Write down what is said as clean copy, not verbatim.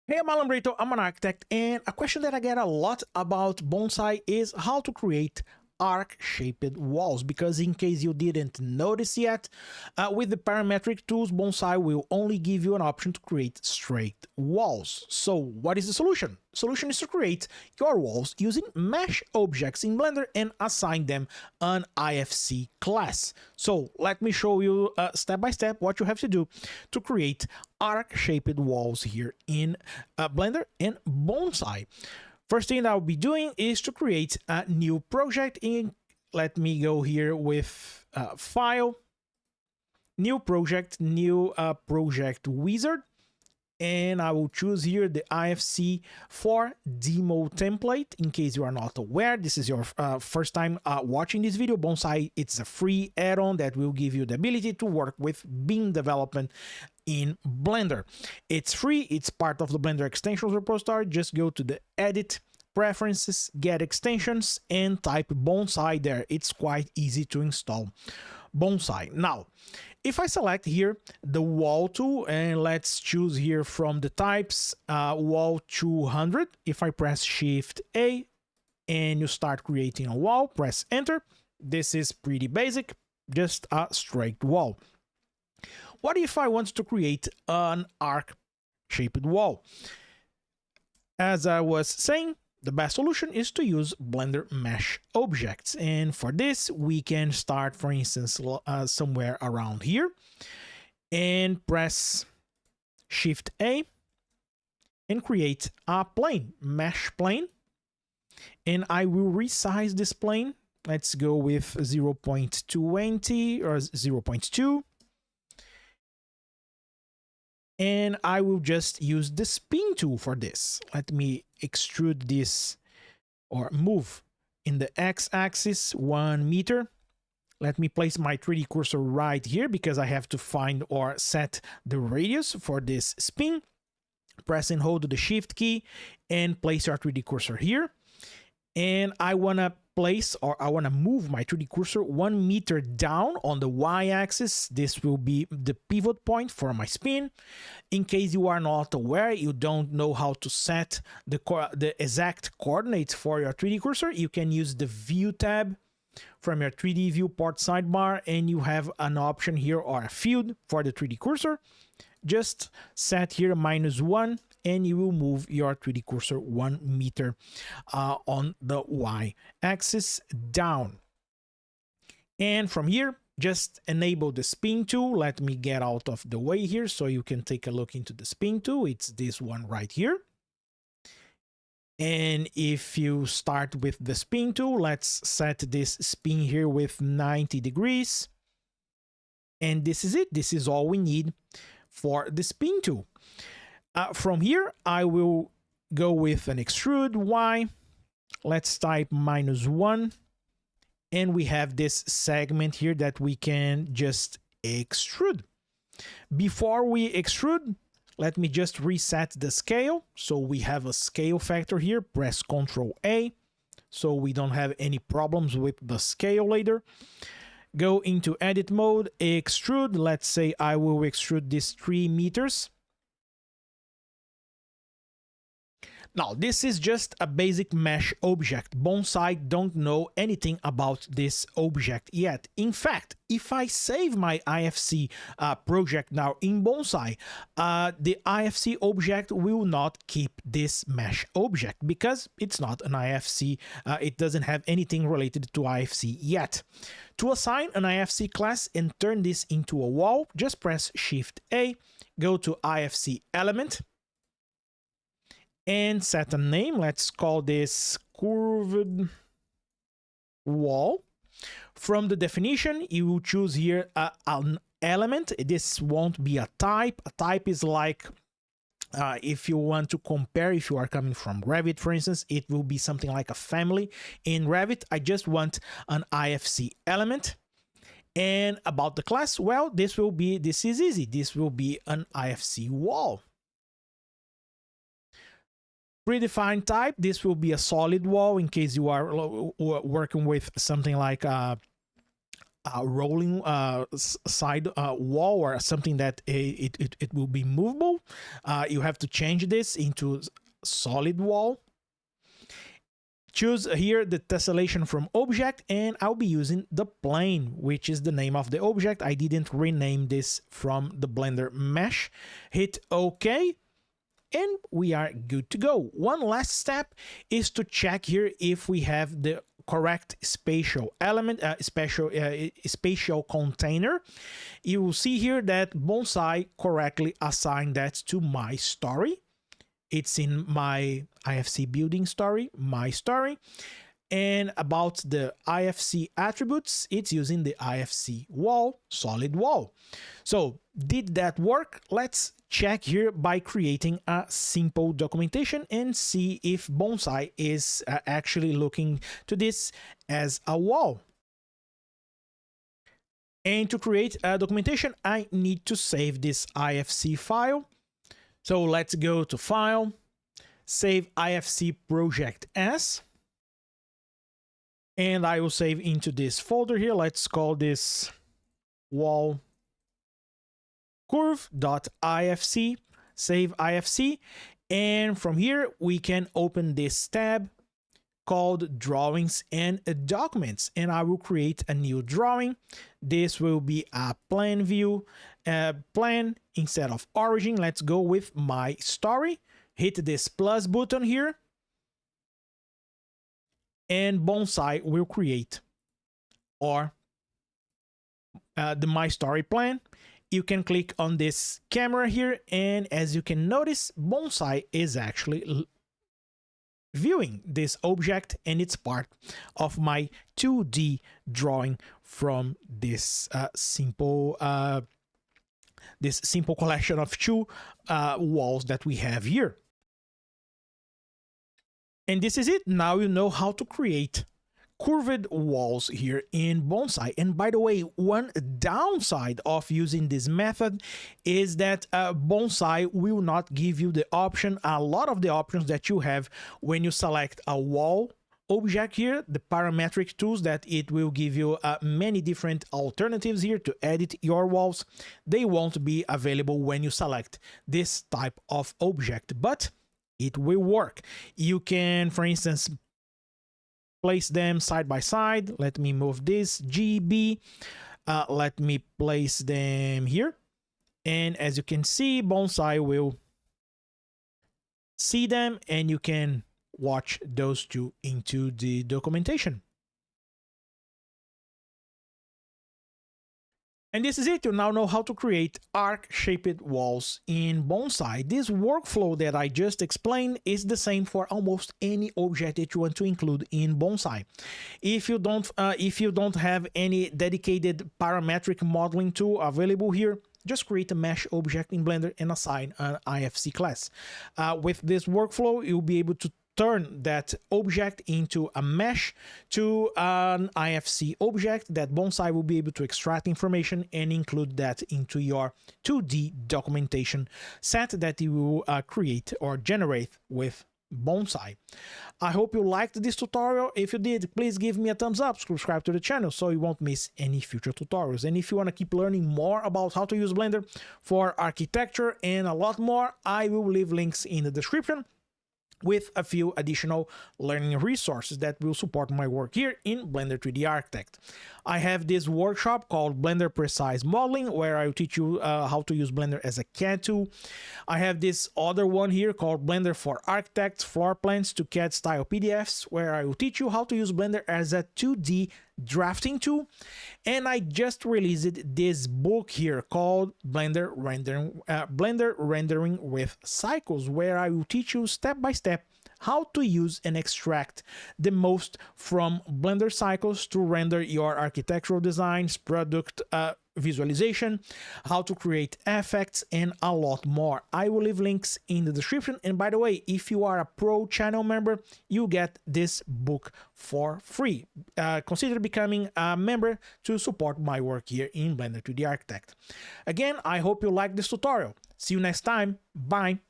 Hey, I'm Alan Brito, I'm an architect, and a question that I get a lot about bonsai is how to create arc-shaped walls, because in case you didn't notice yet, with the parametric tools, bonsai will only give you an option to create straight walls. So what is the solution? Solution is to create your walls using mesh objects in Blender and assign them an IFC class. So let me show you step by step what you have to do to create arc-shaped walls here in Blender and bonsai. First thing that I'll be doing is to create a new project. Let me go here with File, New Project, New Project Wizard, and I will choose here the IFC for demo template. In case you are not aware, this is your first time watching this video, Bonsai, it's a free add-on that will give you the ability to work with BIM development in Blender. It's free, it's part of the Blender extensions repository. Just go to the Edit, Preferences, Get Extensions, and type Bonsai there. It's quite easy to install Bonsai. Now, if I select here the wall tool, and let's choose here from the types wall 200, if I press Shift A and you start creating a wall, press Enter. This is pretty basic, just a straight wall. What if I want to create an arc-shaped wall? As I was saying, the best solution is to use Blender Mesh objects. And for this, we can start, for instance, somewhere around here and press Shift A and create a plane, mesh plane. And I will resize this plane. Let's go with 0.20 or 0.2. And I will just use the spin tool for this. Let me extrude this or move in the x-axis 1 meter. Let me place my 3D cursor right here because I have to find or set the radius for this spin. Press and hold the shift key and place your 3D cursor here. And I want to place, or I want to move my 3D cursor 1 meter down on the y-axis. This will be the pivot point for my spin. In case you are not aware, you don't know how to set the exact coordinates for your 3D cursor, you can use the View tab from your 3D viewport sidebar, and you have an option here or a field for the 3D cursor. Just set here -1 and you will move your 3D cursor 1 meter on the y-axis down. And from here, just enable the spin tool. Let me get out of the way here so you can take a look into the spin tool. It's this one right here. And if you start with the spin tool, let's set this spin here with 90 degrees. And this is it. This is all we need for the spin tool. From here, I will go with an extrude Y. Let's type -1. And we have this segment here that we can just extrude. Before we extrude, let me just reset the scale. So we have a scale factor here. Press Ctrl A so we don't have any problems with the scale later. Go into edit mode, extrude. Let's say I will extrude this 3 meters. Now, this is just a basic mesh object. Bonsai don't know anything about this object yet. In fact, if I save my IFC project now in Bonsai, the IFC object will not keep this mesh object because it's not an IFC. It doesn't have anything related to IFC yet. To assign an IFC class and turn this into a wall, just press Shift A, go to IFC element, and set a name. Let's call this curved wall. From the definition, you will choose here an element. This won't be a type. A type is like, if you want to compare, if you are coming from Revit, for instance, it will be something like a family. In Revit, I just want an IFC element. And about the class, well, this is easy. This will be an IFC wall. Predefined type, this will be a solid wall in case you are working with something like rolling side wall or something that it will be movable, you have to change this into solid wall. Choose here the tessellation from object, and I'll be using the plane, which is the name of the object. I didn't rename this from the Blender mesh. Hit OK, and we are good to go. One last step is to check here if we have the correct spatial element, spatial container. You will see here that Bonsai correctly assigned that to my story. It's in my IFC building story, my story. And about the IFC attributes, it's using the IFC wall, solid wall. So did that work? Let's check here by creating a simple documentation and see if Bonsai is actually looking to this as a wall. And to create a documentation, I need to save this IFC file. So let's go to File, Save IFC Project As, and I will save into this folder here. Let's call this wall curve.ifc, save IFC, and from here we can open this tab called Drawings and Documents, and I will create a new drawing. This will be a plan view, plan instead of origin. Let's go with my story. Hit this plus button here, and Bonsai will create or the my story plan. You can click on this camera here, and as you can notice, Bonsai is actually viewing this object, and it's part of my 2D drawing from this simple collection of two walls that we have here. And this is it. Now you know how to create curved walls here in Bonsai. And by the way, one downside of using this method is that Bonsai will not give you the option, a lot of the options that you have when you select a wall object here, the parametric tools that it will give you many different alternatives here to edit your walls. They won't be available when you select this type of object, but it will work. You can, for instance, place them side by side. Let me move this GB. Let me place them here. And as you can see, Bonsai will see them, and you can watch those two into the documentation. And this is it. You now know how to create arc-shaped walls in Bonsai. This workflow that I just explained is the same for almost any object that you want to include in Bonsai. If you don't have any dedicated parametric modeling tool available here, just create a mesh object in Blender and assign an IFC class. With this workflow, you'll be able to turn that object into a mesh to an IFC object that Bonsai will be able to extract information and include that into your 2D documentation set that you will create or generate with Bonsai. I hope you liked this tutorial. If you did, please give me a thumbs up, subscribe to the channel so you won't miss any future tutorials. And if you want to keep learning more about how to use Blender for architecture and a lot more, I will leave links in the description with a few additional learning resources that will support my work here in Blender 3D Architect. I have this workshop called Blender Precise Modeling, where I will teach you how to use Blender as a CAD tool. I have this other one here called Blender for Architects, Floor Plans to CAD-Style PDFs, where I will teach you how to use Blender as a 2D drafting tool. And I just released this book here called Blender Rendering with Cycles, where I will teach you step by step how to use and extract the most from Blender cycles to render your architectural designs, product visualization, how to create effects, and a lot more. I will leave links in the description. And by the way, if you are a pro channel member, you get this book for free. Consider becoming a member to support my work here in Blender 3D Architect. Again, I hope you like this tutorial. See you next time. Bye.